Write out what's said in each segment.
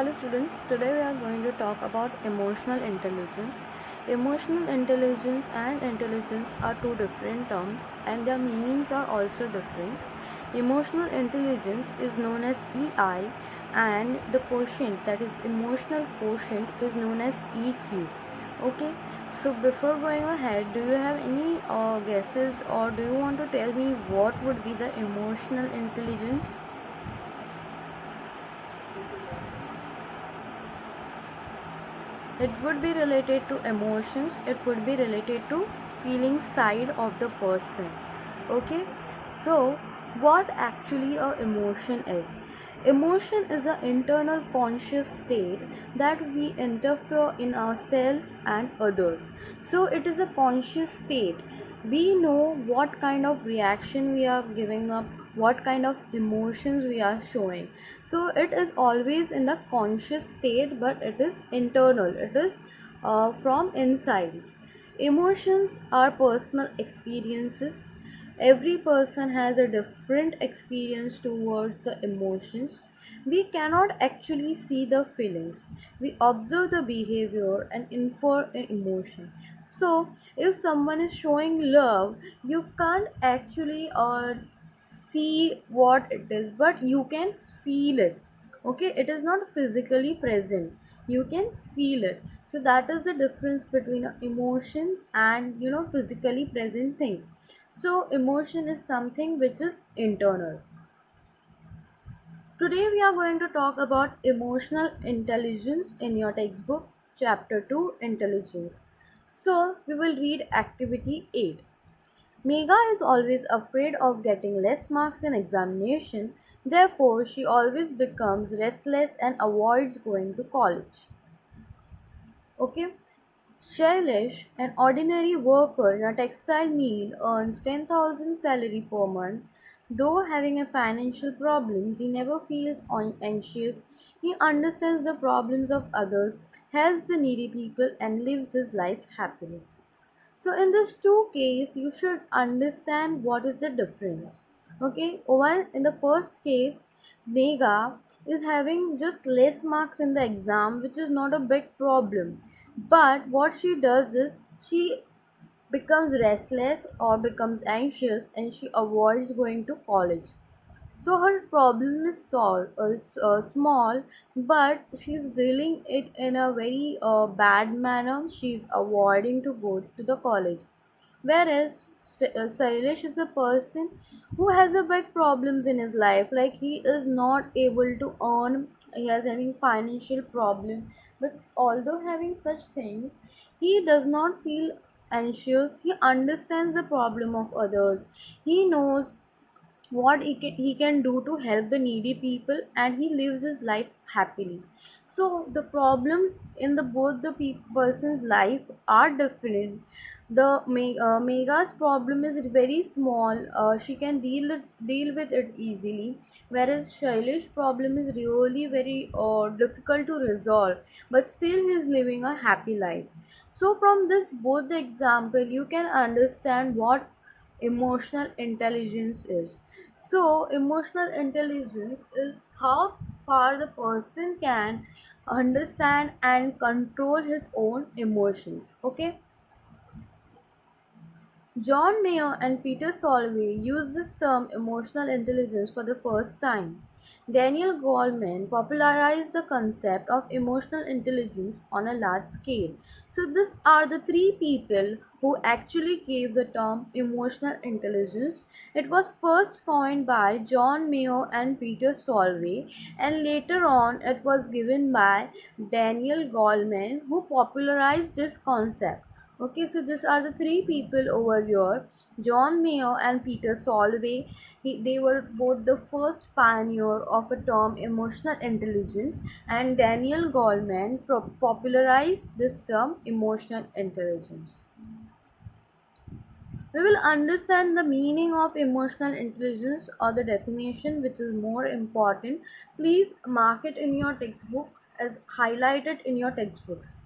Hello students, today we are going to talk about emotional intelligence. Emotional intelligence and intelligence are two different terms and their meanings are also different. Emotional intelligence is known as EI and the quotient, that is emotional quotient, is known as EQ. Okay, so before going ahead, do you have any guesses or do you want to tell me what would be the emotional intelligence? It would be related to emotions, it would be related to feeling side of the person. Okay, so what actually a emotion is? Emotion is an internal conscious state that we interfere in ourselves and others. So it is a conscious state. We know what kind of reaction we are giving up, what kind of emotions we are showing. So it is always in the conscious state, but it is internal, it is from inside. Emotions are personal experiences. Every person has a different experience towards the emotions. We cannot actually see the feelings. We observe the behavior and infer an emotion. So, if someone is showing love, you can't actually see what it is, but you can feel it. Okay, it is not physically present, you can feel it. So that is the difference between a emotion and physically present things. So emotion is something which is internal. Today we are going to talk about emotional intelligence in your textbook, chapter 2, intelligence. So we will read activity 8. Megha is always afraid of getting less marks in examination, therefore she always becomes restless and avoids going to college. Okay? Shailesh, an ordinary worker in a textile mill, earns 10,000 salary per month. Though having a financial problems, he never feels anxious. He understands the problems of others, helps the needy people, and lives his life happily. So in this two case, you should understand what is the difference. Okay, one in the first case, Mega is having just less marks in the exam, which is not a big problem. But what she does is she becomes restless or becomes anxious and she avoids going to college. So her problem is small, but she's dealing it in a very bad manner. She's avoiding to go to the college. Whereas Sailesh is a person who has a big problems in his life, like he is not able to earn, he has having financial problem. But although having such things, he does not feel anxious. He understands the problem of others. He knows what he can do to help the needy people, and he lives his life happily. So the problems in the both the person's life are different. The Mega's problem is very small. She can deal with it easily, whereas Shailish problem is really very difficult to resolve, but still he is living a happy life. So from this both the example you can understand what emotional intelligence is. So, emotional intelligence is how far the person can understand and control his own emotions. Okay, John Mayer and Peter Solvay used this term emotional intelligence for the first time. Daniel Goleman popularized the concept of emotional intelligence on a large scale. So, these are the three people who actually gave the term emotional intelligence. It was first coined by John Mayer and Peter Solvay, and later on it was given by Daniel Goleman, who popularized this concept. Okay, so these are the three people over here, John Mayer and Peter Solvay. They were both the first pioneer of a term emotional intelligence, and Daniel Goleman popularized this term emotional intelligence. We will understand the meaning of emotional intelligence or the definition, which is more important. Please mark it in your textbook as highlighted in your textbooks.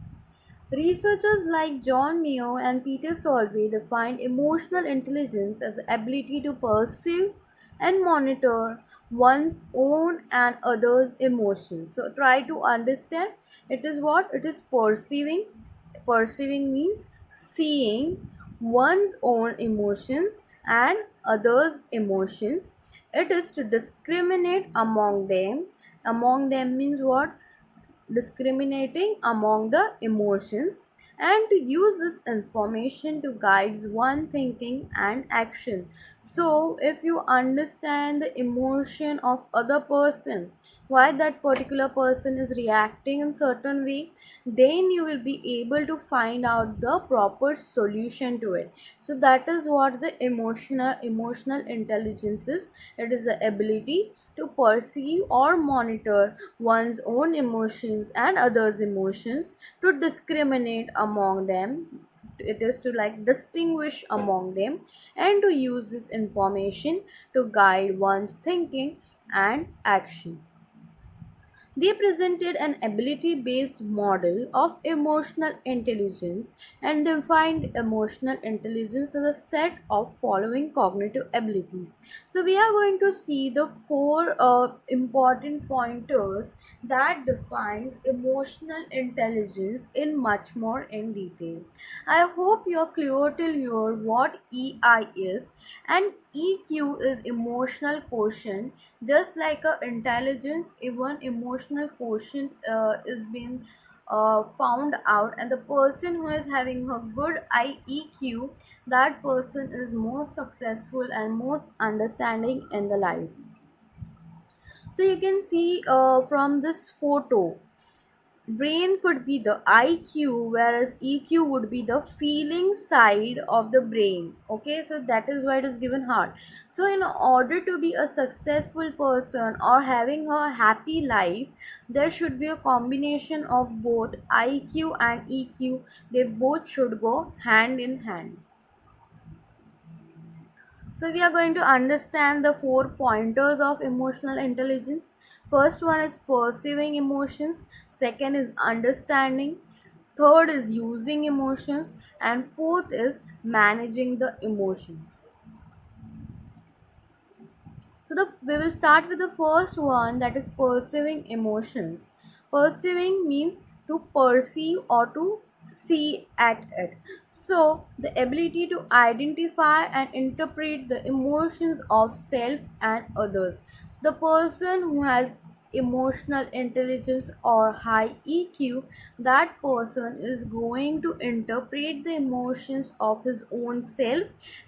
Researchers like John Mayo and Peter Solvay defined emotional intelligence as the ability to perceive and monitor one's own and others' emotions. So try to understand. It is what? It is perceiving. Perceiving means seeing one's own emotions and others' emotions. It is to discriminate among them. Among them means what? Discriminating among the emotions, and to use this information to guide one thinking and action. So if you understand the emotion of other person, why that particular person is reacting in certain way, then you will be able to find out the proper solution to it. So that is what the emotional intelligence is. It is the ability to perceive or monitor one's own emotions and others' emotions, to discriminate among them. It is to like distinguish among them, and to use this information to guide one's thinking and action. They presented an ability based model of emotional intelligence and defined emotional intelligence as a set of following cognitive abilities. So, we are going to see the four important pointers that defines emotional intelligence in much more in detail. I hope you're clear till here what EI is, and EQ is emotional quotient. Just like a intelligence, even emotional quotient is being found out, and the person who is having a good IEQ, that person is more successful and most understanding in the life. So you can see from this photo, brain could be the IQ, whereas EQ would be the feeling side of the brain. Okay, so that is why it is given heart. So in order to be a successful person or having a happy life, there should be a combination of both IQ and EQ. They both should go hand in hand. So we are going to understand the four pointers of emotional intelligence. First one is perceiving emotions, second is understanding, third is using emotions, and fourth is managing the emotions. So we will start with the first one, that is perceiving emotions. Perceiving means to perceive or to see at it. So the ability to identify and interpret the emotions of self and others. So the person who has emotional intelligence or high EQ, that person is going to interpret the emotions of his own self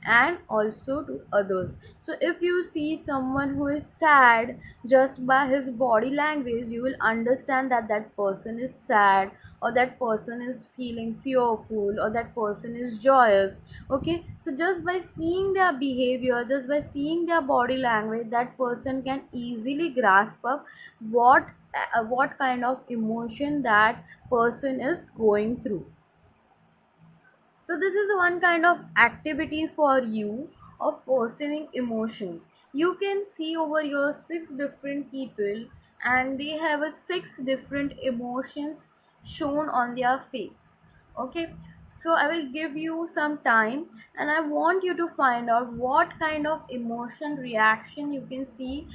and also to others. So if you see someone who is sad, just by his body language you will understand that that person is sad, or that person is feeling fearful, or that person is joyous. Okay, so just by seeing their behavior, just by seeing their body language, that person can easily grasp up what kind of emotion that person is going through. So this is one kind of activity for you of perceiving emotions. You can see over here six different people, and they have a six different emotions shown on their face. Okay, so I will give you some time, and I want you to find out what kind of emotion reaction you can see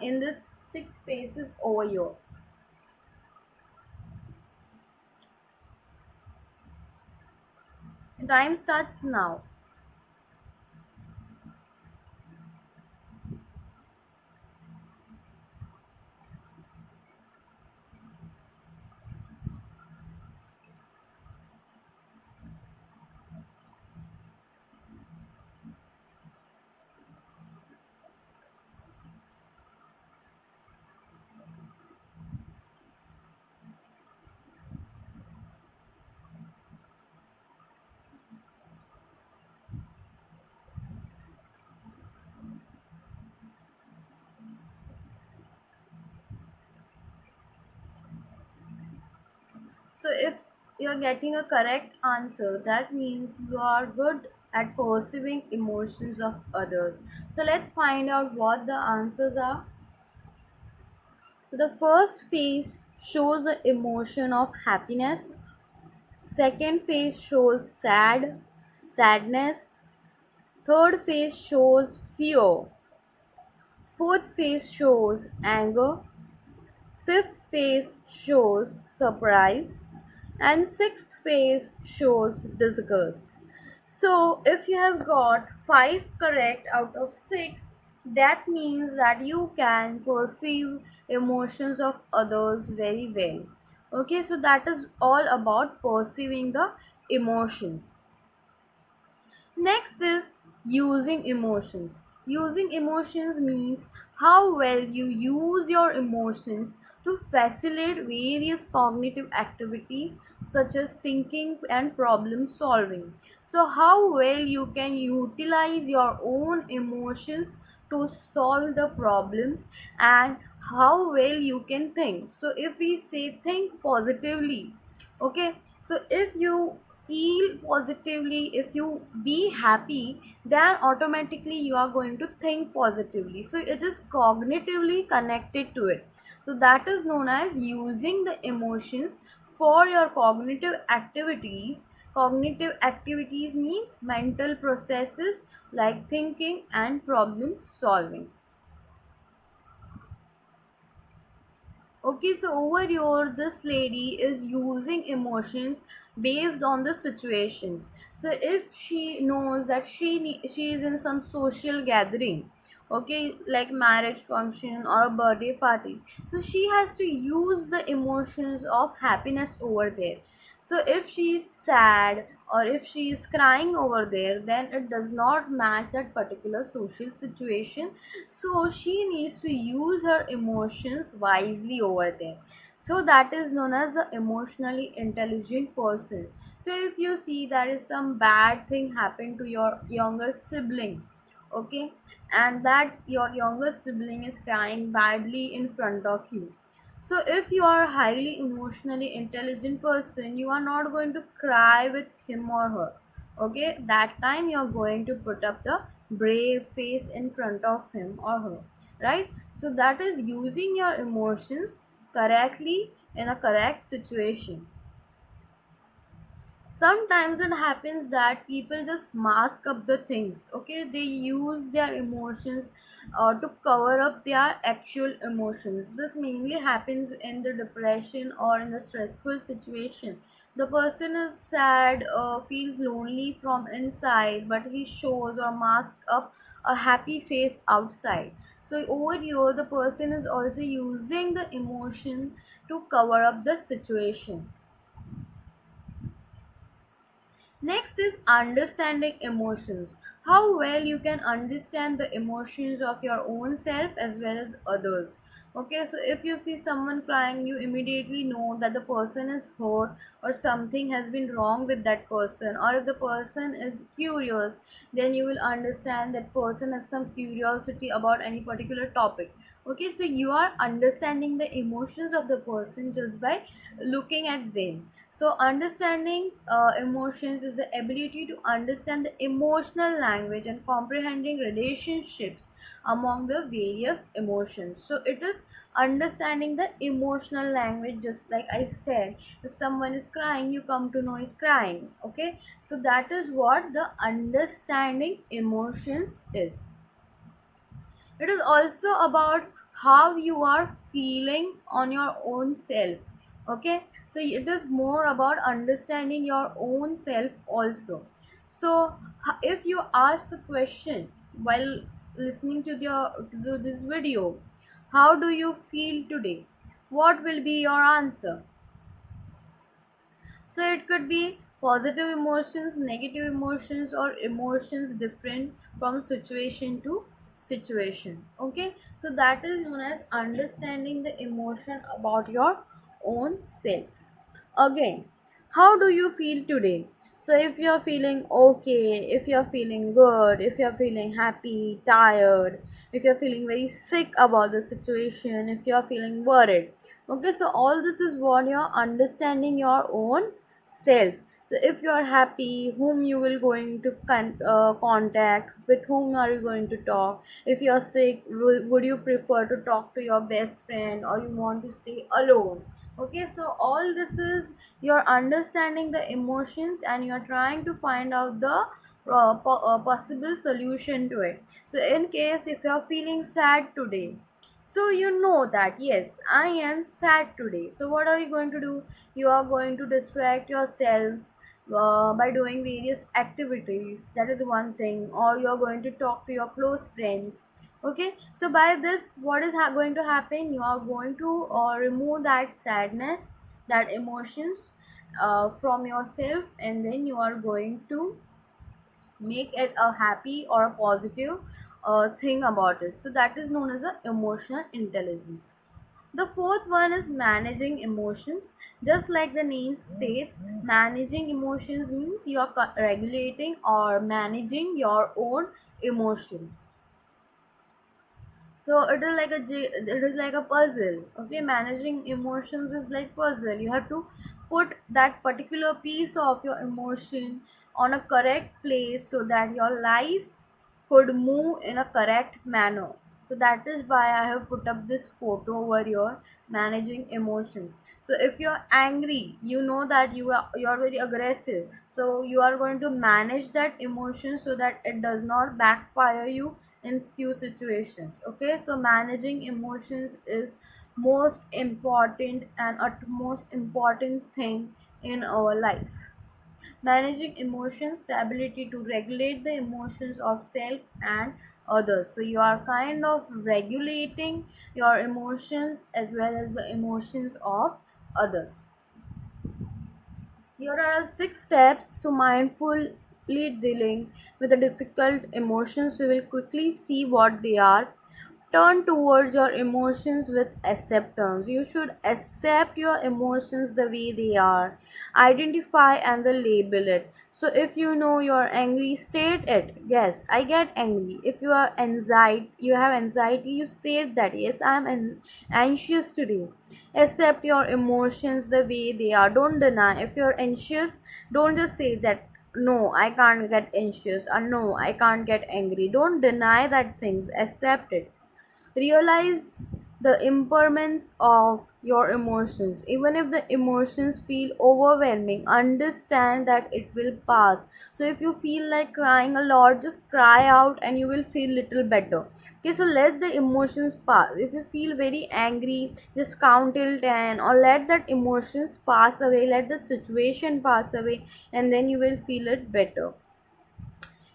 in this six faces over here. Time starts now. So if you're getting a correct answer, that means you are good at perceiving emotions of others. So let's find out what the answers are. So the first phase shows the emotion of happiness. Second phase shows sadness. Third phase shows fear. Fourth phase shows anger. Fifth phase shows surprise, and sixth phase shows disgust. So, if you have got 5 correct out of 6, that means that you can perceive emotions of others very well. Okay, so that is all about perceiving the emotions. Next is using emotions. Using emotions means how well you use your emotions to facilitate various cognitive activities such as thinking and problem solving. So, how well you can utilize your own emotions to solve the problems, and how well you can think. So, if we say think positively, okay, so if you feel positively, if you be happy, then automatically you are going to think positively, so it is cognitively connected to it. So that is known as using the emotions for your cognitive activities. Cognitive activities means mental processes like thinking and problem solving. Okay, so over here, this lady is using emotions based on the situations. So if she knows that she is in some social gathering, okay, like marriage function or a birthday party, so she has to use the emotions of happiness over there. So if she is sad or if she is crying over there, then it does not match that particular social situation. So she needs to use her emotions wisely over there. So that is known as an emotionally intelligent person. So if you see there is some bad thing happened to your younger sibling, okay, and that your younger sibling is crying badly in front of you, so if you are a highly emotionally intelligent person, you are not going to cry with him or her. Okay, that time you are going to put up the brave face in front of him or her, right? So that is using your emotions correctly in a correct situation. Sometimes it happens that people just mask up the things, okay, they use their emotions to cover up their actual emotions. This mainly happens in the depression or in the stressful situation. The person is sad, feels lonely from inside, but he shows or masks up a happy face outside. So over here the person is also using the emotion to cover up the situation. Next is understanding emotions. How well you can understand the emotions of your own self as well as others. Okay, so if you see someone crying, you immediately know that the person is hurt or something has been wrong with that person. Or if the person is curious, then you will understand that person has some curiosity about any particular topic. Okay, so you are understanding the emotions of the person just by looking at them. So understanding emotions is the ability to understand the emotional language and comprehending relationships among the various emotions. So it is understanding the emotional language, just like I said, if someone is crying, you come to know is crying. Okay, so that is what the understanding emotions is. It is also about how you are feeling on your own self. Okay, so it is more about understanding your own self also. So if you ask a question while listening to this video, how do you feel today, what will be your answer? So it could be positive emotions, negative emotions, or emotions different from situation to situation. Okay, so that is known as understanding the emotion about your own self. Again, how do you feel today? So if you're feeling okay, if you're feeling good, if you're feeling happy, tired, if you're feeling very sick about the situation, if you're feeling worried, okay, so all this is what you're understanding your own self. So if you are happy, whom you will going to contact, with whom are you going to talk? If you are sick, would you prefer to talk to your best friend or you want to stay alone? Okay, so all this is you're understanding the emotions and you're trying to find out the possible solution to it. So in case if you are feeling sad today, so you know that yes, I am sad today, so what are you going to do? You are going to distract yourself by doing various activities, that is one thing, or you are going to talk to your close friends. Okay, so by this what is going to happen, you are going to remove that sadness, that emotions from yourself, and then you are going to make it a happy or a positive thing about it. So that is known as a emotional intelligence. The fourth one is managing emotions. Just like the name states, managing emotions means you are regulating or managing your own emotions. So it is like it is like a puzzle. Okay, managing emotions is like puzzle. You have to put that particular piece of your emotion on a correct place so that your life could move in a correct manner. So that is why I have put up this photo over here, managing emotions. So if you're angry, you know that you're very aggressive, so you are going to manage that emotion so that it does not backfire you in few situations. Okay, so managing emotions is most important and utmost important thing in our life. Managing emotions, the ability to regulate the emotions of self and others. So you are kind of regulating your emotions as well as the emotions of others. Here are 6 steps to mindfully dealing with the difficult emotions. We will quickly see what they are. Turn towards your emotions with acceptance. You should accept your emotions the way they are. Identify and then label it. So if you know you're angry, state it. Yes, I get angry. If you are anxiety, you have anxiety, you state that yes, I am anxious today. Accept your emotions the way they are. Don't deny. If you're anxious, don't just say that no, I can't get anxious, or no, I can't get angry. Don't deny that things. Accept it. Realize the impermanence of your emotions. Even if the emotions feel overwhelming, understand that it will pass. So if you feel like crying a lot, just cry out and you will feel little better. Okay, so let the emotions pass. If you feel very angry, just count till 10, or let that emotions pass away, let the situation pass away, and then you will feel it better.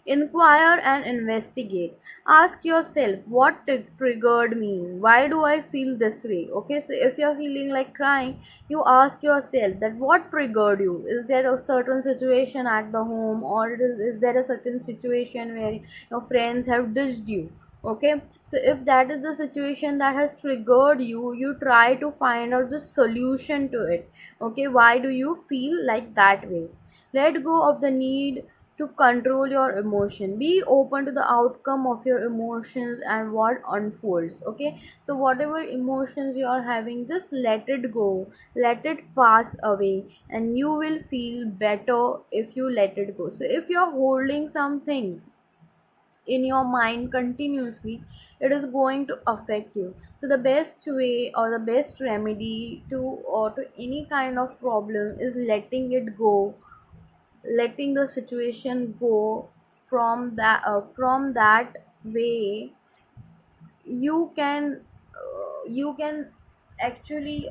Inquire and investigate. Ask yourself what triggered me. Why do I feel this way? Okay, so if you're feeling like crying, you ask yourself that what triggered you. Is there a certain situation at the home, or is there a certain situation where your friends have ditched you? Okay, so if that is the situation that has triggered you, you try to find out the solution to it. Okay, why do you feel like that way? Let go of the need to control your emotion. Be open to the outcome of your emotions and what unfolds. Okay, so whatever emotions you are having, just let it go, let it pass away, and you will feel better if you let it go. So if you're holding some things in your mind continuously, it is going to affect you. So the best way or the best remedy to or to any kind of problem is letting it go, letting the situation go. From that way, you can actually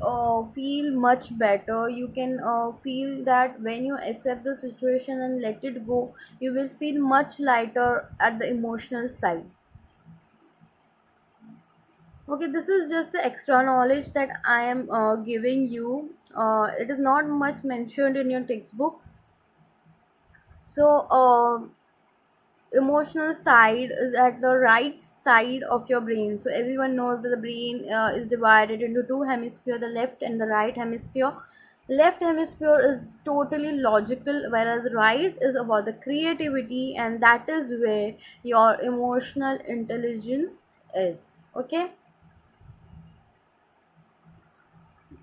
feel much better. You can feel that when you accept the situation and let it go, you will feel much lighter at the emotional side. Okay, this is just the extra knowledge that I am giving you. It is not much mentioned in your textbooks. So emotional side is at the right side of your brain. So everyone knows that the brain is divided into two hemisphere, the left and the right hemisphere. Left hemisphere is totally logical, whereas right is about the creativity, and that is where your emotional intelligence is. Okay,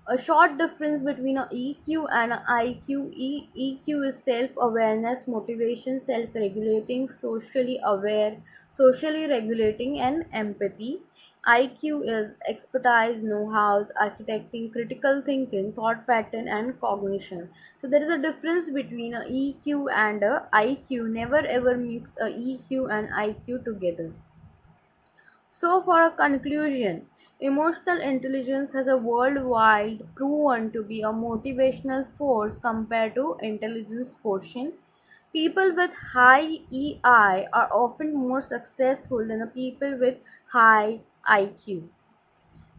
a short difference between a EQ and a IQ. EQ is self-awareness, motivation, self-regulating, socially aware, socially regulating, and empathy. IQ is expertise, know-hows, architecting, critical thinking, thought pattern, and cognition. So there is a difference between a EQ and a IQ. Never ever mix a EQ and IQ together. So, for a conclusion, emotional intelligence has a worldwide proven to be a motivational force compared to intelligence quotient. People with high EI are often more successful than the people with high IQ.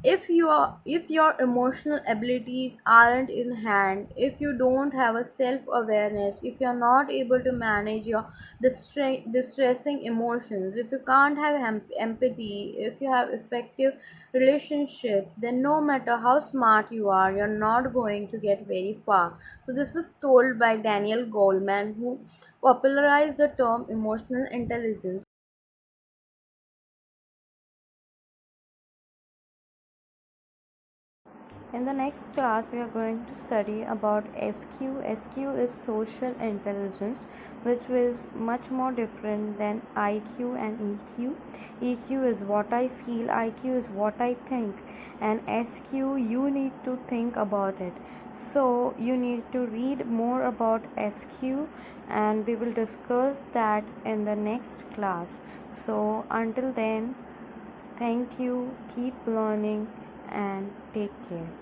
If your emotional abilities aren't in hand, if you don't have a self awareness, if you're not able to manage your distressing emotions, if you can't have empathy, if you have effective relationship, then no matter how smart you are, you're not going to get very far. So this is told by Daniel Goleman, who popularized the term emotional intelligence. In the next class, we are going to study about SQ. SQ is social intelligence, which is much more different than IQ and EQ. EQ is what I feel, IQ is what I think, and SQ you need to think about it. So, you need to read more about SQ, and we will discuss that in the next class. So, until then, thank you, keep learning, and take care.